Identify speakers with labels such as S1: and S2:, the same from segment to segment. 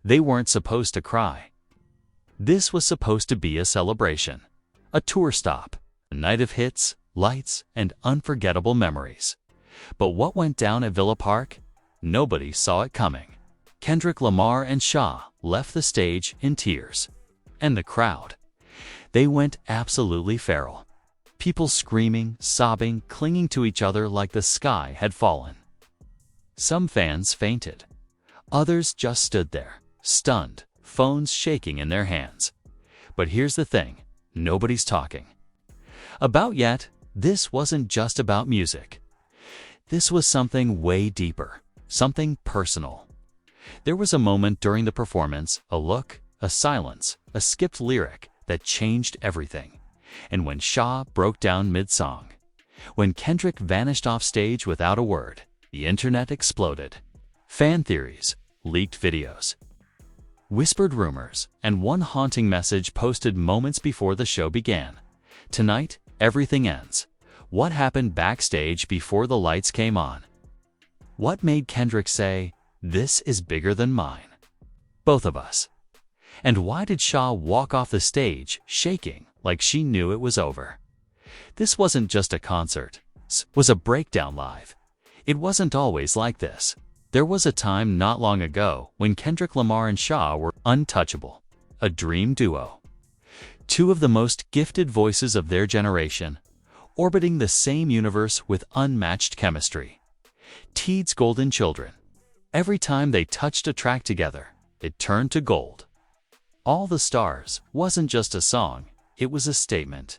S1: They weren't supposed to cry. This was supposed to be a celebration, a tour stop, a night of hits, lights, and unforgettable memories. But what went down at Villa Park? Nobody saw it coming. Kendrick Lamar and SZA left the stage in tears. And the crowd, they went absolutely feral. People screaming, sobbing, clinging to each other like the sky had fallen. Some fans fainted. Others just stood there, stunned, phones shaking in their hands. But here's the thing, nobody's talking about yet. This wasn't just about music. This was something way deeper, something personal. There was a moment during the performance, a look, a silence, a skipped lyric that changed everything. And when SZA broke down mid-song, when Kendrick vanished off stage without a word, the internet exploded. Fan theories, leaked videos, whispered rumors, and one haunting message posted moments before the show began. Tonight, everything ends. What happened backstage before the lights came on? What made Kendrick say, "This is bigger than mine"? Both of us. And why did SZA walk off the stage shaking like she knew it was over? This wasn't just a concert. It was a breakdown live. It wasn't always like this. There was a time not long ago when Kendrick Lamar and SZA were untouchable, a dream duo. Two of the most gifted voices of their generation, orbiting the same universe with unmatched chemistry. Teed's golden children. Every time they touched a track together, it turned to gold. All the Stars wasn't just a song, it was a statement.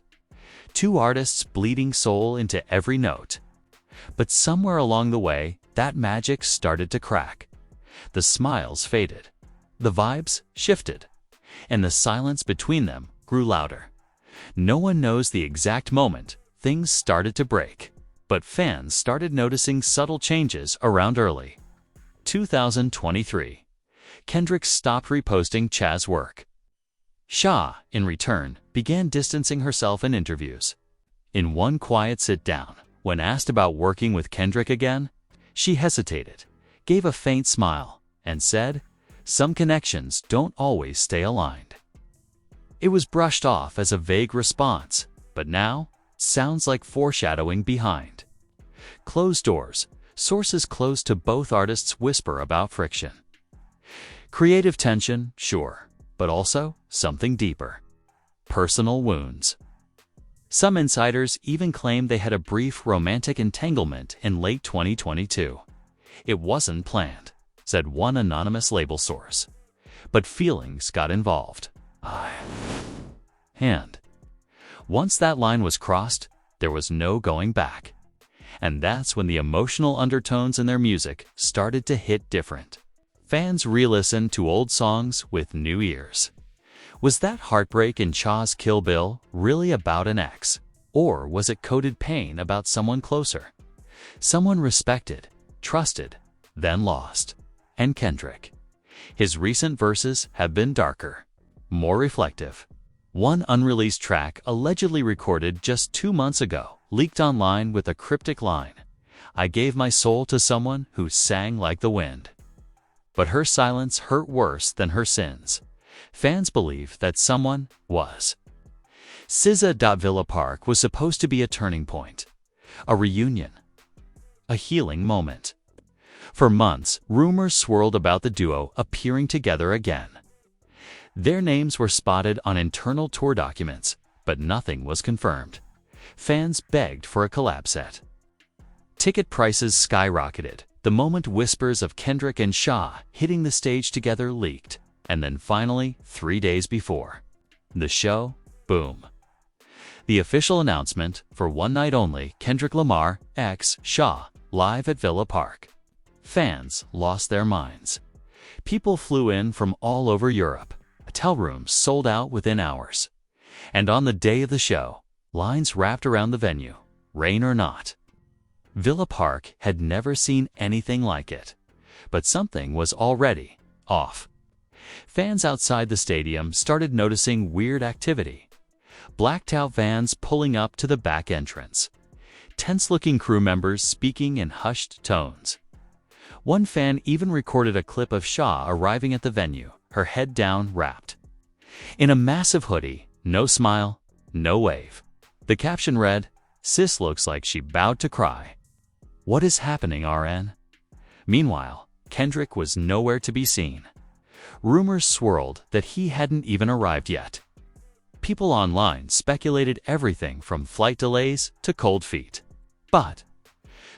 S1: Two artists bleeding soul into every note. But somewhere along the way, that magic started to crack. The smiles faded, the vibes shifted, and the silence between them grew louder. No one knows the exact moment things started to break, but fans started noticing subtle changes around early 2023. Kendrick stopped reposting Chaz's work. SZA, in return, began distancing herself in interviews. In one quiet sit-down, when asked about working with Kendrick again, she hesitated, gave a faint smile, and said, "Some connections don't always stay aligned." It was brushed off as a vague response, but now it sounds like foreshadowing behind closed doors. Sources close to both artists whisper about friction. Creative tension, sure, but also something deeper. Personal wounds. Some insiders even claim they had a brief romantic entanglement in late 2022. It wasn't planned, said one anonymous label source. But feelings got involved. And once that line was crossed, there was no going back. And that's when the emotional undertones in their music started to hit different. Fans re-listened to old songs with new ears. Was that heartbreak in SZA's Kill Bill really about an ex? Or was it coded pain about someone closer? Someone respected, trusted, then lost. And Kendrick. His recent verses have been darker, more reflective. One unreleased track allegedly recorded just 2 months ago leaked online with a cryptic line, "I gave my soul to someone who sang like the wind." But her silence hurt worse than her sins. Fans believe that someone was. SZA. Villa Park was supposed to be a turning point, a reunion, a healing moment. For months, rumors swirled about the duo appearing together again. Their names were spotted on internal tour documents, but nothing was confirmed. Fans begged for a collab set. Ticket prices skyrocketed the moment whispers of Kendrick and SZA hitting the stage together leaked, and then finally, 3 days before the show, boom. The official announcement for one night only: Kendrick Lamar x SZA live at Villa Park. Fans lost their minds. People flew in from all over Europe. Hotel rooms sold out within hours. And on the day of the show, lines wrapped around the venue, rain or not. Villa Park had never seen anything like it. But something was already off. Fans outside the stadium started noticing weird activity. Blacked-out vans pulling up to the back entrance. Tense-looking crew members speaking in hushed tones. One fan even recorded a clip of SZA arriving at the venue, her head down, wrapped in a massive hoodie, no smile, no wave. The caption read, "Sis looks like she bowed to cry. What is happening, RN?" Meanwhile, Kendrick was nowhere to be seen. Rumors swirled that he hadn't even arrived yet. People online speculated everything from flight delays to cold feet. But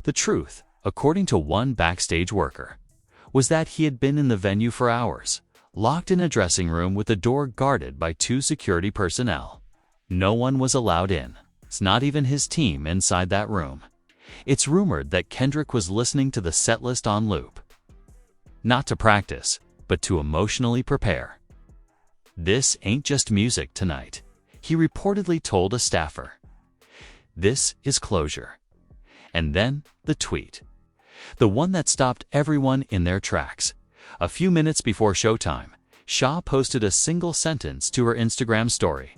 S1: the truth, according to one backstage worker, was that he had been in the venue for hours, locked in a dressing room with the door guarded by 2 security personnel. No one was allowed in. It's not even his team inside that room. It's rumored that Kendrick was listening to the setlist on loop. Not to practice, but to emotionally prepare. "This ain't just music tonight," he reportedly told a staffer. "This is closure." And then the tweet. The one that stopped everyone in their tracks. A few minutes before showtime, SZA posted a single sentence to her Instagram story.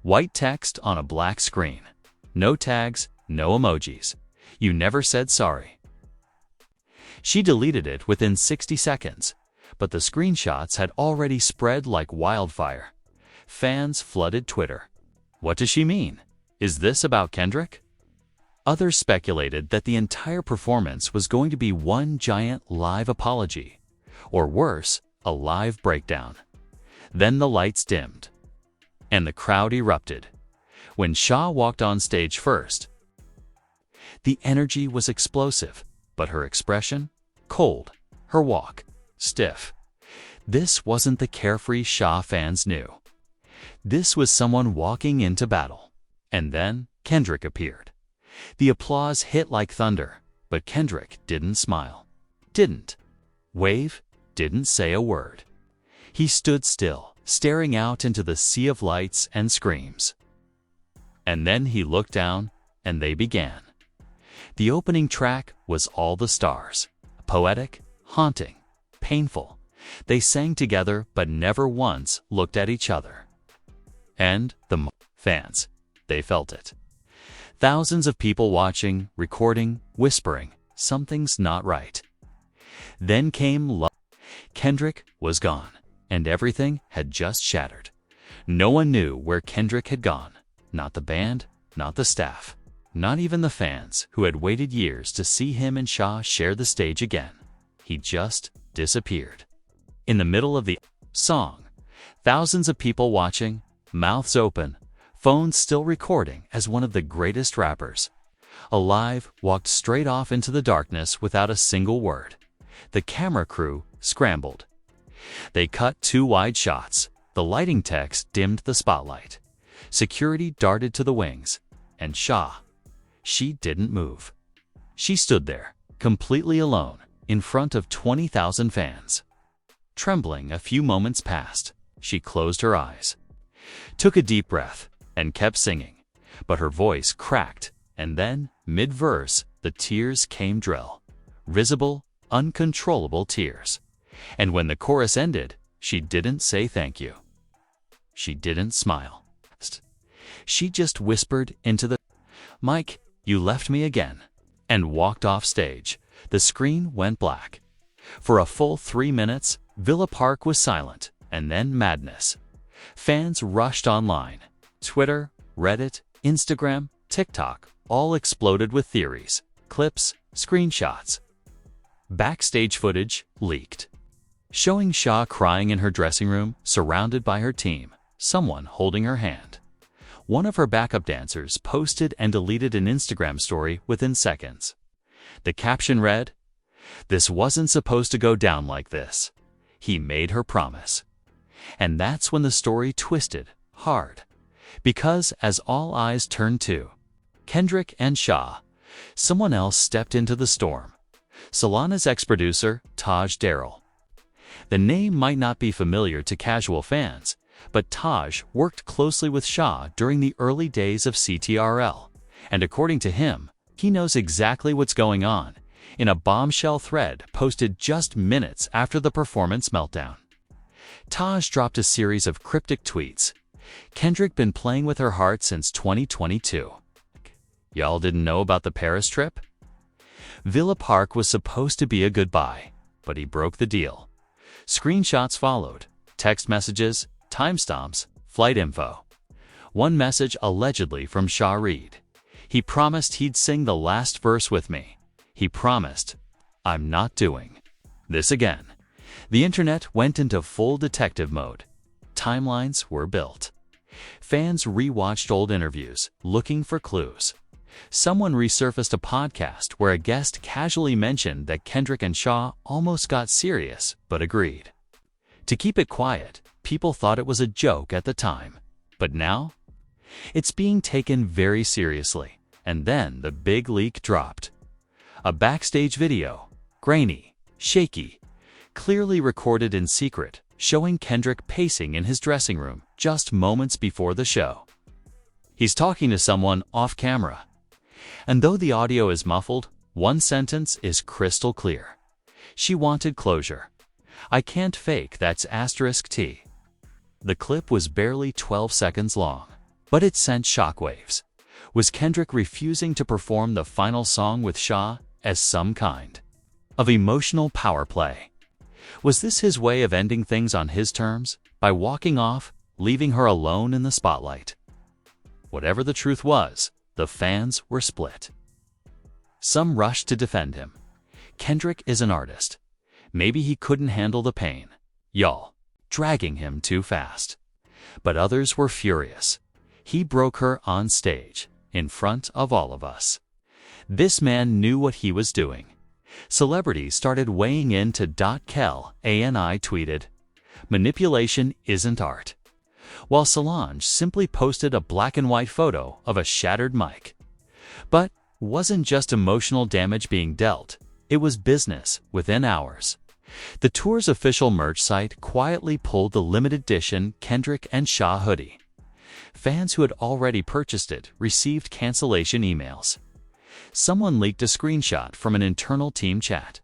S1: White text on a black screen. No tags, no emojis. "You never said sorry." She deleted it within 60 seconds, but the screenshots had already spread like wildfire. Fans flooded Twitter. What does she mean? Is this about Kendrick? Others speculated that the entire performance was going to be one giant live apology, or worse, a live breakdown. Then the lights dimmed, and the crowd erupted. When SZA walked on stage first, the energy was explosive, but her expression, cold, her walk, stiff. This wasn't the carefree SZA fans knew. This was someone walking into battle. And then Kendrick appeared. The applause hit like thunder, but Kendrick didn't smile, didn't wave, didn't say a word. He stood still, staring out into the sea of lights and screams. And then he looked down, and they began. The opening track was All the Stars. Poetic, haunting, painful. They sang together but never once looked at each other. And the fans, they felt it. Thousands of people watching, recording, whispering, something's not right. Then came love. Kendrick was gone, and everything had just shattered. No one knew where Kendrick had gone. Not the band, not the staff, not even the fans who had waited years to see him and SZA share the stage again. He just disappeared. In the middle of the song, thousands of people watching, mouths open, phones still recording as one of the greatest rappers alive walked straight off into the darkness without a single word. The camera crew scrambled. They cut 2 wide shots. The lighting techs dimmed the spotlight. Security darted to the wings. And SZA, she didn't move. She stood there, completely alone, in front of 20,000 fans. Trembling a few moments passed. She closed her eyes, took a deep breath, and kept singing. But her voice cracked, and then, mid-verse, the tears came drill. Risible, uncontrollable tears. And when the chorus ended, she didn't say thank you. She didn't smile. She just whispered into the mic, "You left me again," and walked off stage. The screen went black. For a full 3 minutes, Villa Park was silent, and then madness. Fans rushed online. Twitter, Reddit, Instagram, TikTok, all exploded with theories, clips, screenshots. Backstage footage leaked, showing SZA crying in her dressing room, surrounded by her team, someone holding her hand. One of her backup dancers posted and deleted an Instagram story within seconds. The caption read, "This wasn't supposed to go down like this. He made her promise." And that's when the story twisted hard. Because as all eyes turned to Kendrick and SZA, someone else stepped into the storm. Solana's ex-producer, Taj Darrell. The name might not be familiar to casual fans, but Taj worked closely with SZA during the early days of CTRL, and according to him, he knows exactly what's going on, in a bombshell thread posted just minutes after the performance meltdown. Taj dropped a series of cryptic tweets. "Kendrick been playing with her heart since 2022. Y'all didn't know about the Paris trip? Villa Park was supposed to be a goodbye, but he broke the deal. Screenshots followed, text messages, timestamps, flight info. One message allegedly from SZA read, "He promised he'd sing the last verse with me. He promised. I'm not doing this again." The internet went into full detective mode. Timelines were built. Fans rewatched old interviews, looking for clues. Someone resurfaced a podcast where a guest casually mentioned that Kendrick and SZA almost got serious, but agreed. To keep it quiet, people thought it was a joke at the time. But now, it's being taken very seriously. And then the big leak dropped. A backstage video, grainy, shaky, clearly recorded in secret, showing Kendrick pacing in his dressing room just moments before the show. He's talking to someone off camera. And though the audio is muffled, one sentence is crystal clear. "She wanted closure. I can't fake that's *T." The clip was barely 12 seconds long, but it sent shockwaves. Was Kendrick refusing to perform the final song with SZA as some kind of emotional power play? Was this his way of ending things on his terms, by walking off, leaving her alone in the spotlight? Whatever the truth was, the fans were split. Some rushed to defend him. Kendrick is an artist. Maybe he couldn't handle the pain. Y'all, dragging him too fast. But others were furious. He broke her on stage, in front of all of us. This man knew what he was doing. Celebrities started weighing in to .kel, ANI tweeted, "Manipulation isn't art," while Solange simply posted a black and white photo of a shattered mic. But wasn't just emotional damage being dealt, it was business within hours. The tour's official merch site quietly pulled the limited edition Kendrick and SZA hoodie. Fans who had already purchased it received cancellation emails. Someone leaked a screenshot from an internal team chat.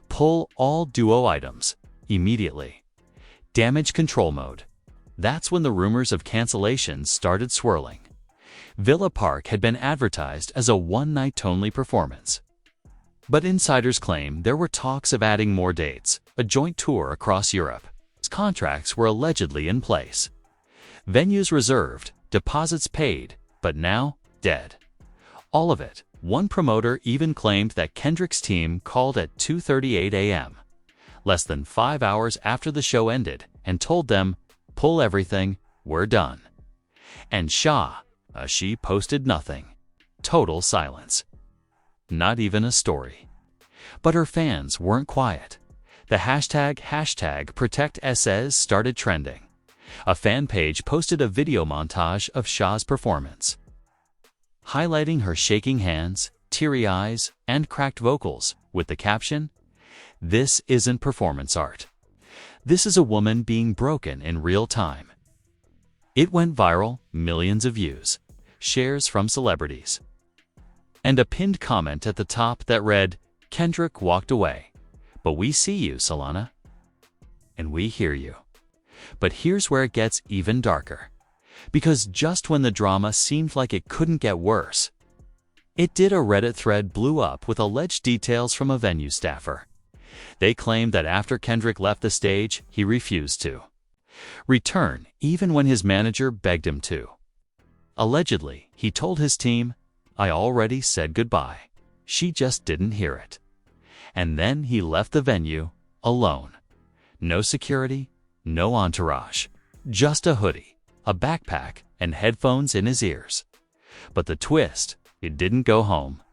S1: "Pull all duo items immediately. Damage control mode." That's when the rumors of cancellations started swirling. Villa Park had been advertised as a one-night-only performance. But insiders claim there were talks of adding more dates, a joint tour across Europe. Contracts were allegedly in place. Venues reserved, deposits paid, but now dead. All of it. One promoter even claimed that Kendrick's team called at 2:38 a.m., less than 5 hours after the show ended, and told them, "Pull everything, we're done." And SZA, she posted nothing. Total silence. Not even a story. But her fans weren't quiet. The hashtag #ProtectSZA started trending. A fan page posted a video montage of SZA's performance, highlighting her shaking hands, teary eyes, and cracked vocals, with the caption, "This isn't performance art. This is a woman being broken in real time." It went viral, millions of views, shares from celebrities, and a pinned comment at the top that read, "Kendrick walked away. But we see you, Solana. And we hear you." But here's where it gets even darker. Because just when the drama seemed like it couldn't get worse, it did. A Reddit thread blew up with alleged details from a venue staffer. They claimed that after Kendrick left the stage, he refused to return, even when his manager begged him to. Allegedly, he told his team, "I already said goodbye. She just didn't hear it." And then he left the venue, alone. No security, no entourage, just a hoodie, a backpack, and headphones in his ears. But the twist, it didn't go home.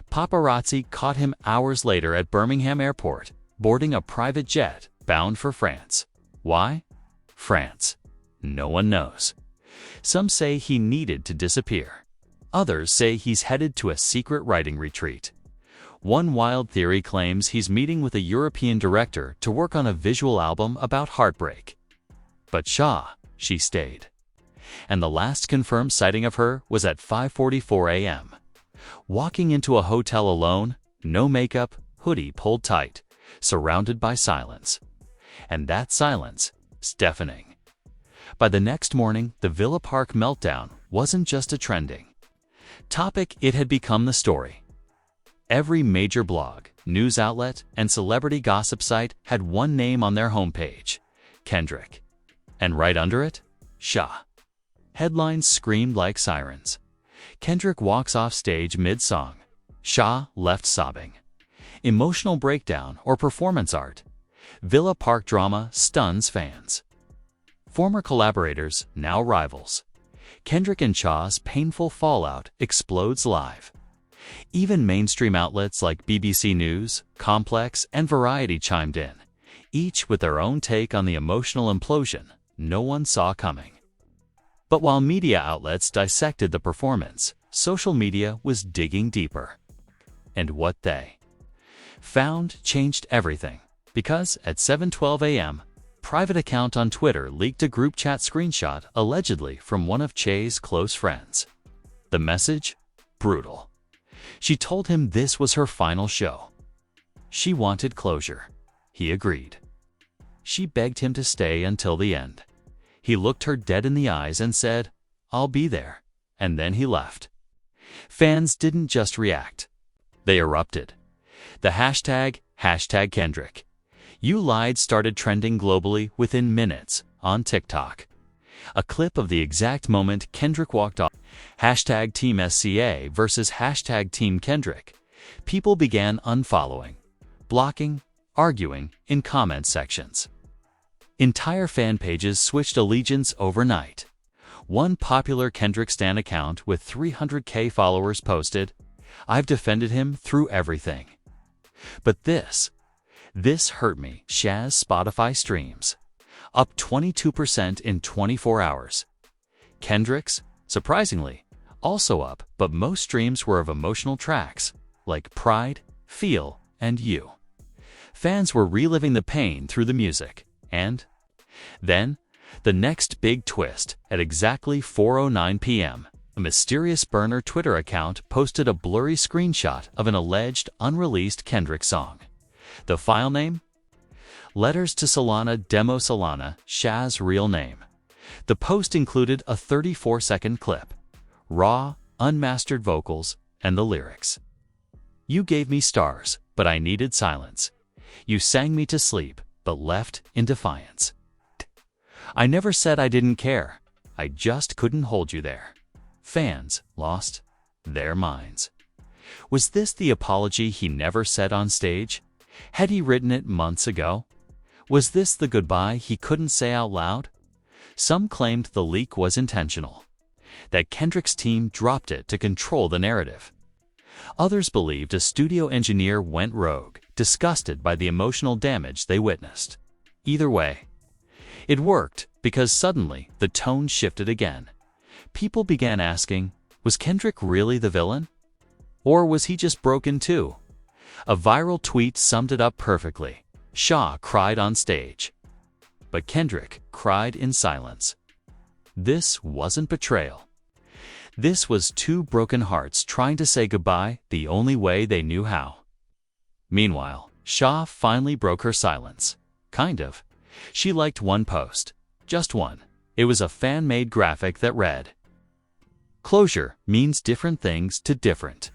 S1: Paparazzi caught him hours later at Birmingham airport, boarding a private jet bound for France. Why? France. No one knows. Some say he needed to disappear. Others say he's headed to a secret writing retreat. One wild theory claims he's meeting with a European director to work on a visual album about heartbreak. But SZA, she stayed. And the last confirmed sighting of her was at 5:44 a.m. Walking into a hotel alone, no makeup, hoodie pulled tight, surrounded by silence. And that silence, deafening. By the next morning, the Villa Park meltdown wasn't just a trending topic, it had become the story. Every major blog, news outlet, and celebrity gossip site had one name on their homepage: Kendrick. And right under it, SZA. Headlines screamed like sirens. Kendrick walks off stage mid-song. SZA left sobbing. Emotional breakdown or performance art. Villa Park drama stuns fans. Former collaborators, now rivals. Kendrick and SZA's painful fallout explodes live. Even mainstream outlets like BBC News, Complex, and Variety chimed in, each with their own take on the emotional implosion no one saw coming. But while media outlets dissected the performance, social media was digging deeper. And what they found changed everything, because at 7:12 a.m., private account on Twitter leaked a group chat screenshot allegedly from one of Che's close friends. The message? Brutal. She told him this was her final show. She wanted closure. He agreed. She begged him to stay until the end. He looked her dead in the eyes and said, "I'll be there," and then he left. Fans didn't just react. They erupted. The hashtag Kendrick. "You lied" started trending globally within minutes on TikTok. A clip of the exact moment Kendrick walked off. Hashtag Team SZA versus hashtag Team Kendrick. People began unfollowing, blocking, arguing in comment sections. Entire fan pages switched allegiance overnight. One popular Kendrick stan account with 300K followers posted, "I've defended him through everything." But this hurt me. SZA's Spotify streams up 22% in 24 hours. Kendrick's, surprisingly, also up, but most streams were of emotional tracks like Pride, Feel, and You. Fans were reliving the pain through the music. And then, the next big twist, at exactly 4:09 p.m., a mysterious burner Twitter account posted a blurry screenshot of an alleged unreleased Kendrick song. The file name? Letters to Solana Demo Solana, SZA's real name. The post included a 34-second clip, raw, unmastered vocals, and the lyrics. "You gave me stars, but I needed silence. You sang me to sleep, but left in defiance. I never said I didn't care. I just couldn't hold you there." Fans lost their minds. Was this the apology he never said on stage? Had he written it months ago? Was this the goodbye he couldn't say out loud? Some claimed the leak was intentional, that Kendrick's team dropped it to control the narrative. Others believed a studio engineer went rogue, disgusted by the emotional damage they witnessed. Either way, it worked, because suddenly the tone shifted again. People began asking, was Kendrick really the villain? Or was he just broken too? A viral tweet summed it up perfectly. SZA cried on stage, but Kendrick cried in silence. This wasn't betrayal. This was two broken hearts trying to say goodbye the only way they knew how. Meanwhile, SZA finally broke her silence. Kind of. She liked one post. Just one. It was a fan-made graphic that read, "Closure means different things to different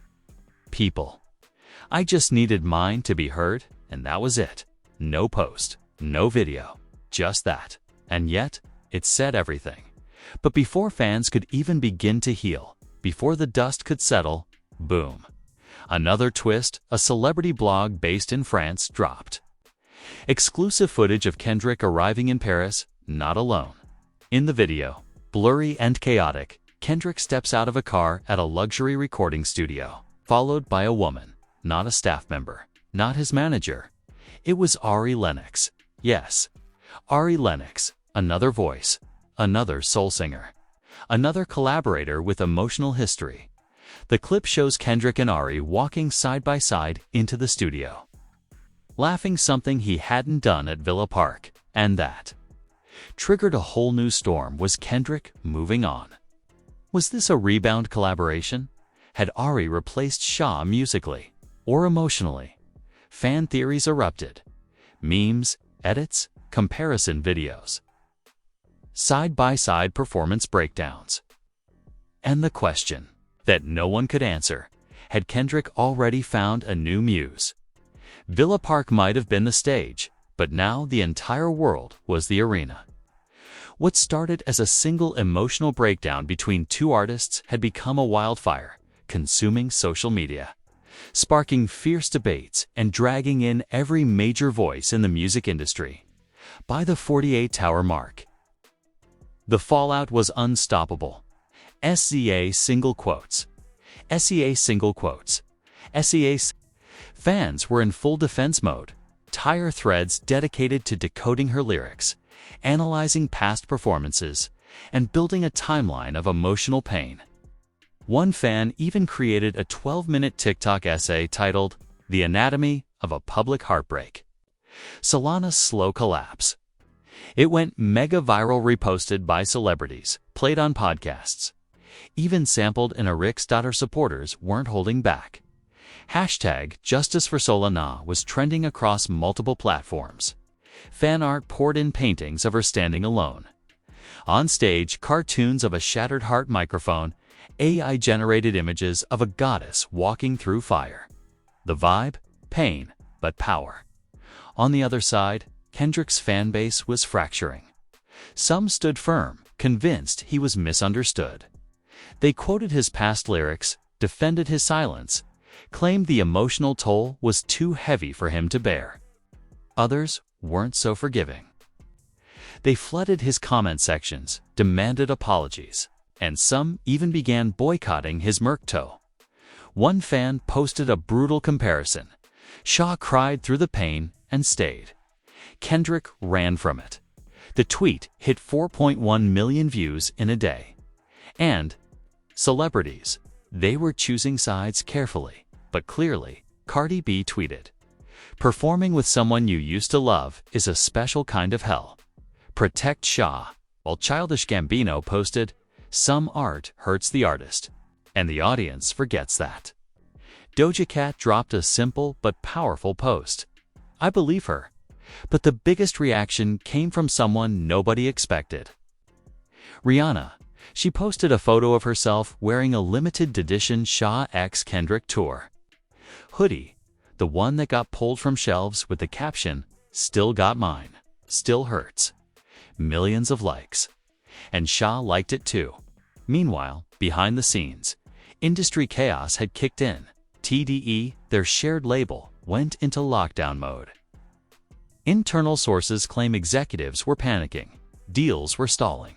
S1: people. I just needed mine to be heard, and that was it. No post, no video, just that." And yet, it said everything. But before fans could even begin to heal, before the dust could settle, boom. Another twist, a celebrity blog based in France dropped. Exclusive footage of Kendrick arriving in Paris, not alone. In the video, blurry and chaotic, Kendrick steps out of a car at a luxury recording studio, followed by a woman, not a staff member, not his manager. It was Ari Lennox. Yes, Ari Lennox, another voice, another soul singer, another collaborator with emotional history. The clip shows Kendrick and Ari walking side by side into the studio, laughing, something he hadn't done at Villa Park, and that triggered a whole new storm. Was Kendrick moving on? Was this a rebound collaboration? Had Ari replaced SZA musically or emotionally? Fan theories erupted. Memes, edits, comparison videos, side-by-side performance breakdowns. And the question that no one could answer: Had Kendrick already found a new muse? Villa Park might have been the stage, but now the entire world was the arena. What started as a single emotional breakdown between two artists had become a wildfire, consuming social media, sparking fierce debates and dragging in every major voice in the music industry. By the 48-hour mark, the fallout was unstoppable. SZA single quotes. SZA single quotes. SZA. Fans were in full defense mode, entire threads dedicated to decoding her lyrics, analyzing past performances, and building a timeline of emotional pain. One fan even created a 12-minute TikTok essay titled, "The Anatomy of a Public Heartbreak. Solana's Slow Collapse." It went mega viral, reposted by celebrities, played on podcasts, even sampled in a Rick's. Her supporters weren't holding back. Hashtag Justice for Solana was trending across multiple platforms. Fan art poured in, paintings of her standing alone. On stage, cartoons of a shattered heart microphone, AI-generated images of a goddess walking through fire. The vibe? Pain, but power. On the other side, Kendrick's fanbase was fracturing. Some stood firm, convinced he was misunderstood. They quoted his past lyrics, defended his silence, claimed the emotional toll was too heavy for him to bear. Others weren't so forgiving. They flooded his comment sections, demanded apologies, and some even began boycotting his merch. One fan posted a brutal comparison. Shaw cried through the pain and stayed. Kendrick ran from it. The tweet hit 4.1 million views in a day. And celebrities, they were choosing sides carefully, but clearly. Cardi B tweeted, "Performing with someone you used to love is a special kind of hell. Protect Shaw." While Childish Gambino posted, "Some art hurts the artist, and the audience forgets that." Doja Cat dropped a simple but powerful post. "I believe her." But the biggest reaction came from someone nobody expected. Rihanna. She posted a photo of herself wearing a limited edition Shaw x Kendrick tour hoodie, the one that got pulled from shelves with the caption, "Still got mine, still hurts." Millions of likes. And Shaw liked it too. Meanwhile, behind the scenes, industry chaos had kicked in. TDE, their shared label, went into lockdown mode. Internal sources claim executives were panicking. Deals were stalling.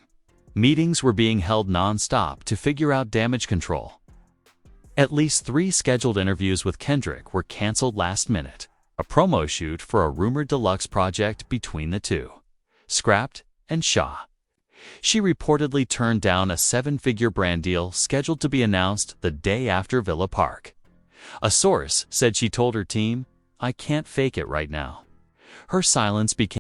S1: Meetings were being held non-stop to figure out damage control. At least 3 scheduled interviews with Kendrick were canceled last minute. A promo shoot for a rumored deluxe project between the two scrapped, and Shaw. She reportedly turned down a 7-figure brand deal scheduled to be announced the day after Villa Park. A source said she told her team, "I can't fake it right now." Her silence became